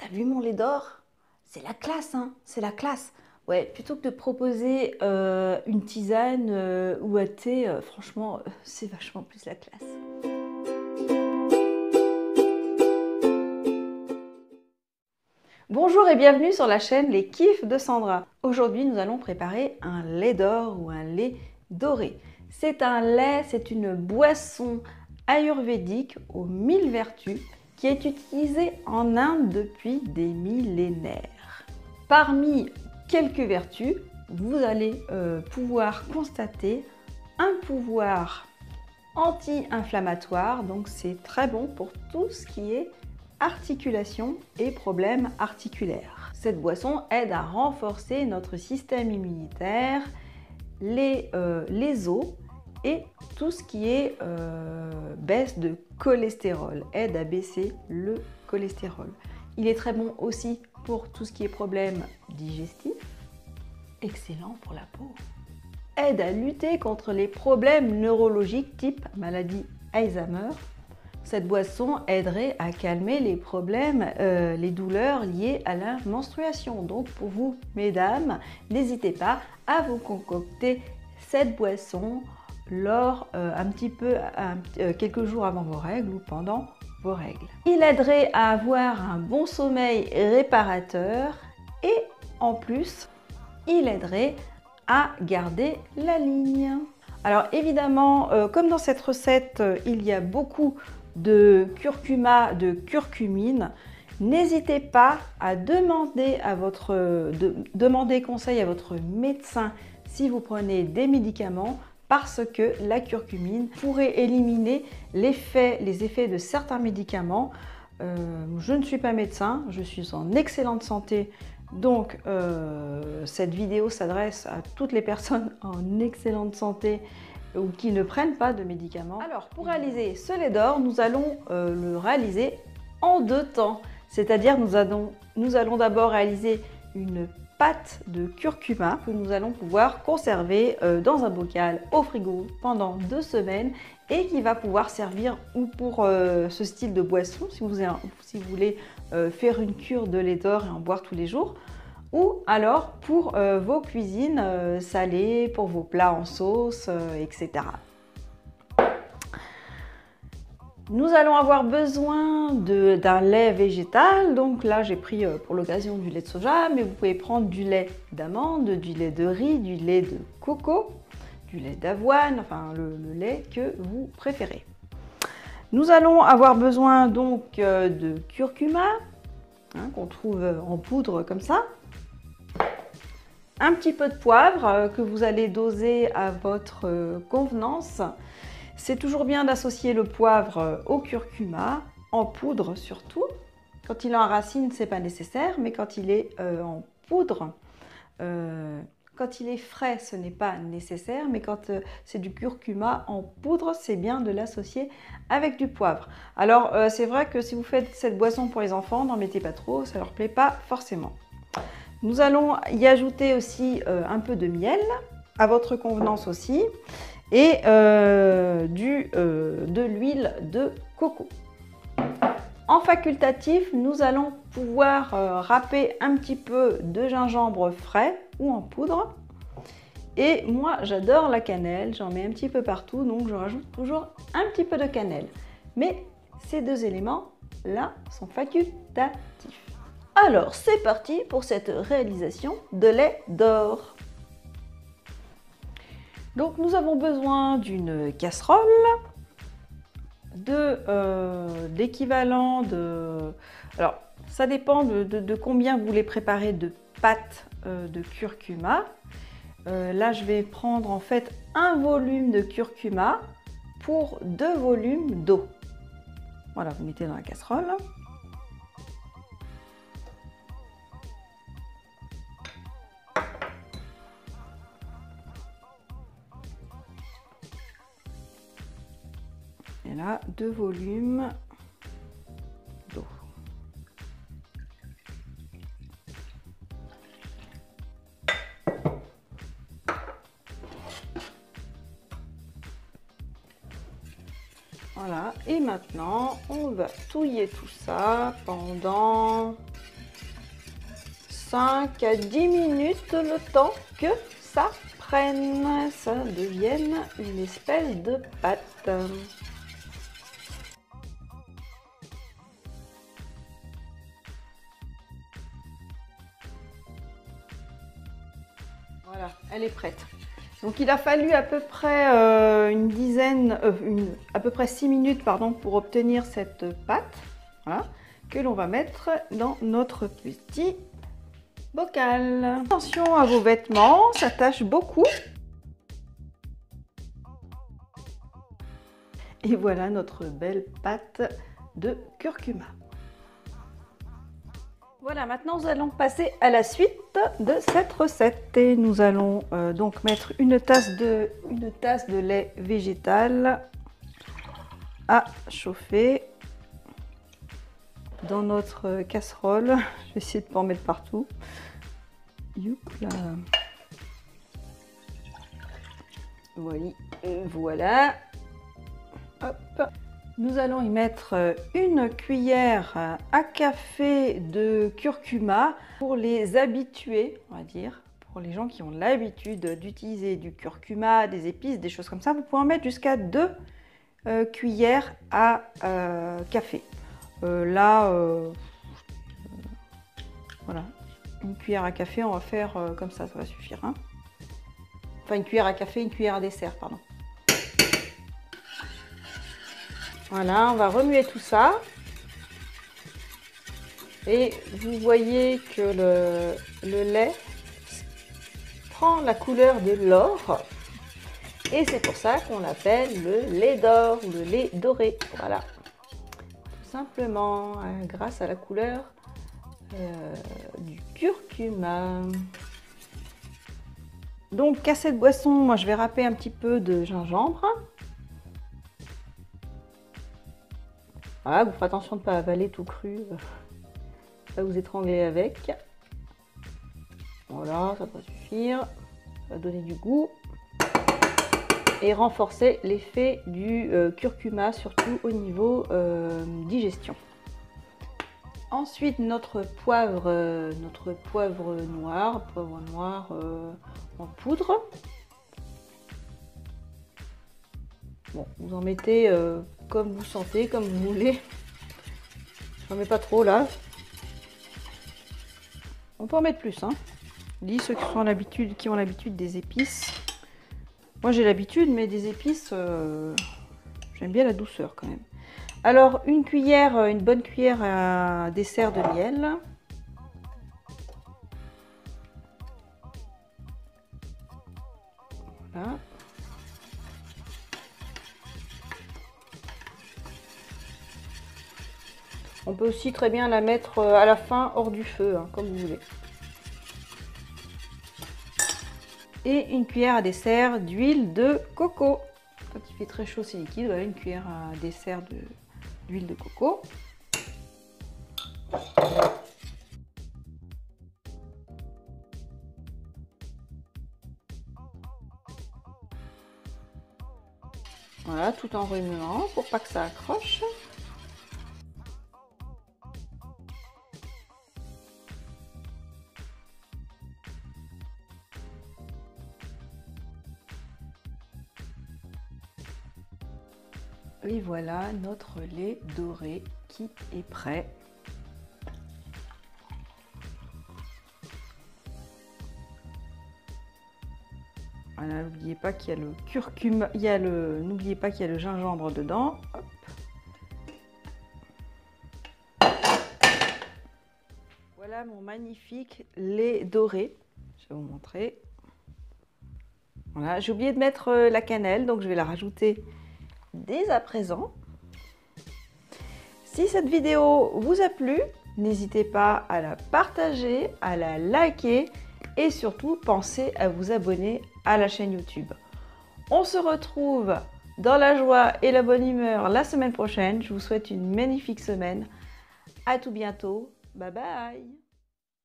t'as vu mon lait d'or? C'est la classe, hein, c'est la classe. Ouais, plutôt que de proposer une tisane ou un thé, franchement, c'est vachement plus la classe. Bonjour et bienvenue sur la chaîne Les Kiffs de Sandra. Aujourd'hui, nous allons préparer un lait d'or ou un lait doré. C'est un lait, c'est une boisson ayurvédique aux 1000 vertus qui est utilisée en Inde depuis des millénaires. Parmi quelques vertus, vous allez pouvoir constater un pouvoir anti-inflammatoire, donc c'est très bon pour tout ce qui est articulation et problèmes articulaires. Cette boisson aide à renforcer notre système immunitaire, les os et tout ce qui est baisse de cholestérol, aide à baisser le cholestérol. Il est très bon aussi pour tout ce qui est problèmes digestifs, excellent pour la peau. Aide à lutter contre les problèmes neurologiques type maladie Alzheimer. Cette boisson aiderait à calmer les problèmes, les douleurs liées à la menstruation. Donc pour vous, mesdames, n'hésitez pas à vous concocter cette boisson lors quelques jours avant vos règles ou pendant vos règles. Il aiderait à avoir un bon sommeil réparateur et en plus, il aiderait à garder la ligne. Alors évidemment, comme dans cette recette, il y a beaucoup de curcuma, de curcumine, n'hésitez pas à demander conseil à votre médecin si vous prenez des médicaments parce que la curcumine pourrait éliminer les effets de certains médicaments. Je ne suis pas médecin, je suis en excellente santé. Donc, cette vidéo s'adresse à toutes les personnes en excellellente santé ou qui ne prennent pas de médicaments. Alors, pour réaliser ce lait d'or, nous allons le réaliser en 2 temps. C'est-à-dire, nous allons d'abord réaliser une pâte de curcuma que nous allons pouvoir conserver dans un bocal au frigo pendant 2 semaines et qui va pouvoir servir ou pour ce style de boisson, si vous voulez faire une cure de lait d'or et en boire tous les jours, ou alors pour vos cuisines salées, pour vos plats en sauce, etc. Nous allons avoir besoin d'un lait végétal, donc là j'ai pris pour l'occasion du lait de soja, mais vous pouvez prendre du lait d'amande, du lait de riz, du lait de coco, du lait d'avoine, enfin le lait que vous préférez. Nous allons avoir besoin donc de curcuma, hein, qu'on trouve en poudre comme ça. Un petit peu de poivre que vous allez doser à votre convenance. C'est toujours bien d'associer le poivre au curcuma, en poudre surtout. Quand il est en racine, ce n'est pas nécessaire, mais quand il est en poudre, quand il est frais, ce n'est pas nécessaire, mais quand c'est du curcuma en poudre, c'est bien de l'associer avec du poivre. Alors, c'est vrai que si vous faites cette boisson pour les enfants, n'en mettez pas trop, ça ne leur plaît pas forcément. Nous allons y ajouter aussi un peu de miel, à votre convenance aussi, et de l'huile de coco. En facultatif, nous allons pouvoir râper un petit peu de gingembre frais ou en poudre. Et moi, j'adore la cannelle, j'en mets un petit peu partout, donc je rajoute toujours un petit peu de cannelle. Mais ces 2 éléments-là sont facultatifs. Alors, c'est parti pour cette réalisation de lait d'or. Donc, nous avons besoin d'une casserole, d'équivalent de... Alors, ça dépend de combien vous voulez préparer de pâte de curcuma. Là, je vais prendre en fait un volume de curcuma pour 2 volumes d'eau. Voilà, vous mettez dans la casserole. Et là, 2 volumes d'eau. Voilà, et maintenant, on va touiller tout ça pendant 5 à 10 minutes, le temps que ça prenne, ça devienne une espèce de pâte. Voilà, elle est prête. Donc il a fallu à peu près à peu près 6 minutes pardon, pour obtenir cette pâte, voilà, que l'on va mettre dans notre petit bocal. Attention à vos vêtements, ça tâche beaucoup. Et voilà notre belle pâte de curcuma. Voilà, maintenant nous allons passer à la suite de cette recette. Et nous allons donc mettre une tasse de lait végétal à chauffer dans notre casserole. Je vais essayer de ne pas en mettre partout. Youpla. Voilà. Hop. Nous allons y mettre une cuillère à café de curcuma pour les habitués, on va dire. Pour les gens qui ont l'habitude d'utiliser du curcuma, des épices, des choses comme ça, vous pouvez en mettre jusqu'à 2 cuillères à café. Voilà, une cuillère à café, on va faire comme ça va suffire. Hein. Enfin, une cuillère à café, une cuillère à dessert, pardon. Voilà, on va remuer tout ça. Et vous voyez que le lait prend la couleur de l'or. Et c'est pour ça qu'on l'appelle le lait d'or ou le lait doré. Voilà. Tout simplement grâce à la couleur du curcuma. Donc à cette boisson, moi je vais râper un petit peu de gingembre. Voilà, vous ferez attention de ne pas avaler tout cru, pas vous étrangler avec. Voilà, ça va suffire, ça va donner du goût et renforcer l'effet du curcuma, surtout au niveau digestion. Ensuite, notre poivre noir en poudre. Bon, vous en mettez comme vous sentez, comme vous voulez. J'en mets pas trop là. On peut en mettre plus, hein. Je dis ceux qui ont l'habitude des épices. Moi j'ai l'habitude, mais des épices, j'aime bien la douceur quand même. Alors une bonne cuillère à dessert de miel. Voilà. On peut aussi très bien la mettre à la fin hors du feu, hein, comme vous voulez. Et une cuillère à dessert d'huile de coco. Quand il fait très chaud, c'est liquide. Voilà, une cuillère à dessert d'huile de coco. Voilà, tout en remuant pour pas que ça accroche. Et voilà notre lait doré qui est prêt. Voilà, n'oubliez pas qu'il y a le curcuma, n'oubliez pas qu'il y a le gingembre dedans. Hop. Voilà mon magnifique lait doré. Je vais vous montrer. Voilà, j'ai oublié de mettre la cannelle, donc je vais la rajouter dès à présent. Si cette vidéo vous a plu, n'hésitez pas à la partager, à la liker et surtout pensez à vous abonner à la chaîne YouTube. On se retrouve dans la joie et la bonne humeur la semaine prochaine. Je vous souhaite une magnifique semaine. À tout bientôt. Bye bye.